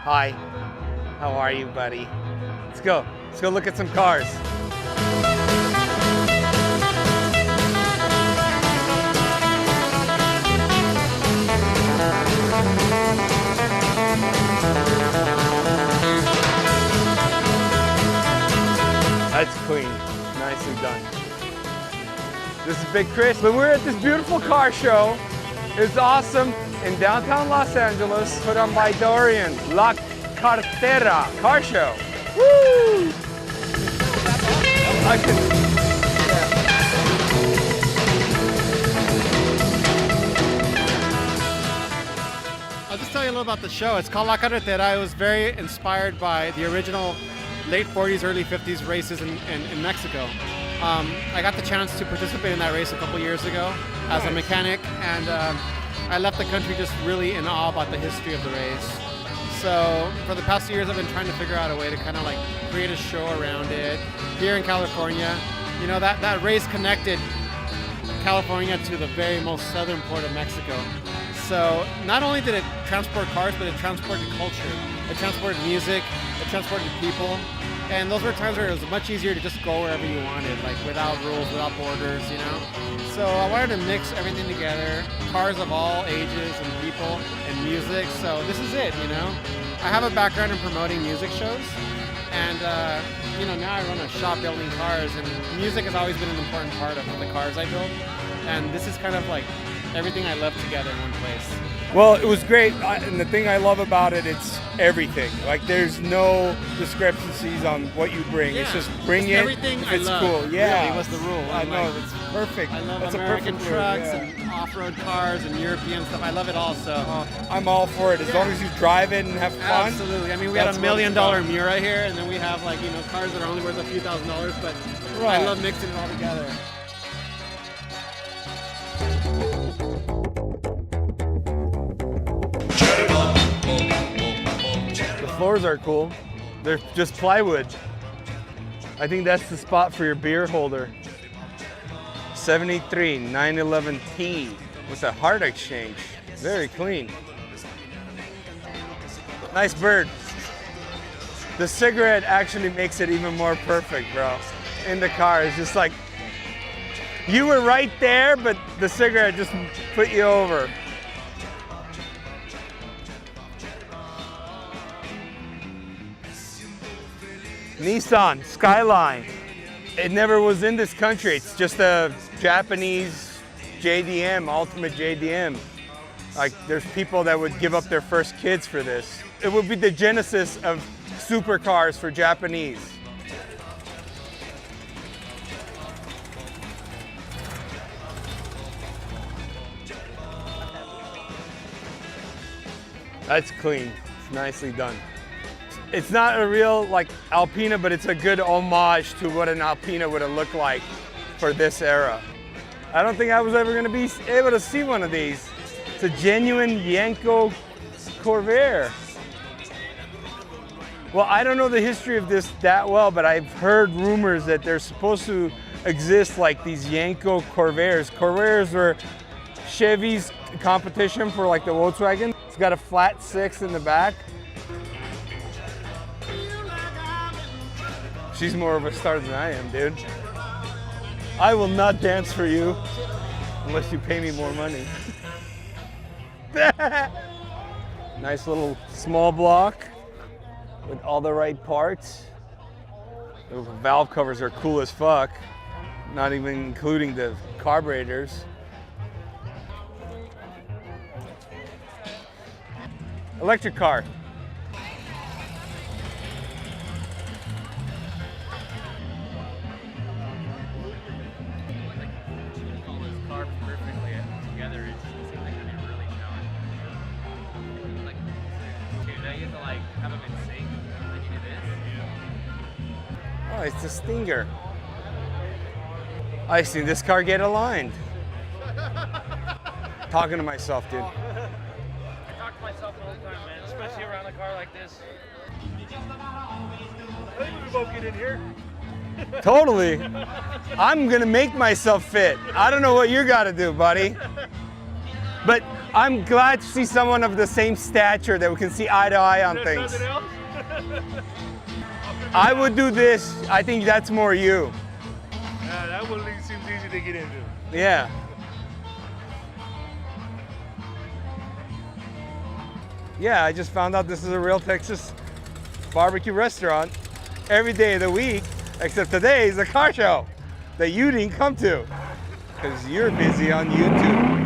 Hi. How are you, buddy? Let's go. Let's go look at some cars. That's clean. Nicely done. This is Big Chris, but we're at this beautiful car show. It's awesome in downtown Los Angeles, put on by Dorian. La Carretera car show. Woo! I can, I'll just tell you a little about the show. It's called La Carretera. It was very inspired by the original late 40s, early 50s races in Mexico. I got the chance to participate in that race a couple years ago as a mechanic, and I left the country just really in awe about the history of the race. So for the past 2 years, I've been trying to figure out a way to kind of like create a show around it. Here in California, you know, that race connected California to the very most southern port of Mexico. So not only did it transport cars, but it transported culture. It transported music, it transported people. And those were times where it was much easier to just go wherever you wanted, like without rules, without borders, you know? So I wanted to mix everything together, cars of all ages and people and music. So this is it, you know? I have a background in promoting music shows. And, you know, now I run a shop building cars, and music has always been an important part of the cars I build. And this is kind of like everything I love together in one place. well, it was great, and the thing I love about it, it's everything. Like, there's no discrepancies on what you bring. Yeah, it's just bring it. everything if I it's love, cool. Yeah, really was the rule. I And, know, like, it's perfect. I love That's American a perfect trucks word, yeah. and off-road cars and European stuff. I love it all. So I'm all for it as long as you drive it and have fun. absolutely. I mean, we had That's $1 what million it's about. Miura here, and then we have like, you know, cars that are only worth a few $1,000s. But Right. I love mixing it all together. The floors are cool. They're just plywood. I think that's the spot for your beer holder. 73 911T with a heart exchange. Very clean. Nice bird. The cigarette actually makes it even more perfect, bro. In the car, it's just like, you were right there, but the cigarette just put you over. Nissan Skyline. It never was in this country. It's just a Japanese JDM, ultimate JDM. Like, there's people that would give up their first kids for this. It would be the genesis of supercars for Japanese. That's clean. It's nicely done. It's not a real like Alpina, but it's a good homage to what an Alpina would have looked like for this era. I don't think I was ever going to be able to see one of these. It's a genuine Yanko Corvair. Well, I don't know the history of this that well, but I've heard rumors that they're supposed to exist like these Yanko Corvairs. Corvairs were Chevy's competition for like the Volkswagen. It's got a flat 6 in the back. She's more of a star than I am, dude. I will not dance for you unless you pay me more money. Nice little small block with all the right parts. The valve covers are cool as fuck, not even including the carburetors. Electric car. Oh, it's a Stinger. I seen this car get aligned. Talking to myself, dude. I talk to myself all the time, man, especially around a car like this. I think we both get in here. Totally. I'm gonna make myself fit. I don't know what you gotta do, buddy. But I'm glad to see someone of the same stature that we can see eye to eye on There's things. nothing else? I would do this. I think that's more you. Yeah, that one seems easy to get into. Yeah. Yeah, I just found out this is a real Texas barbecue restaurant every day of the week, except today is a car show that you didn't come to because you're busy on YouTube.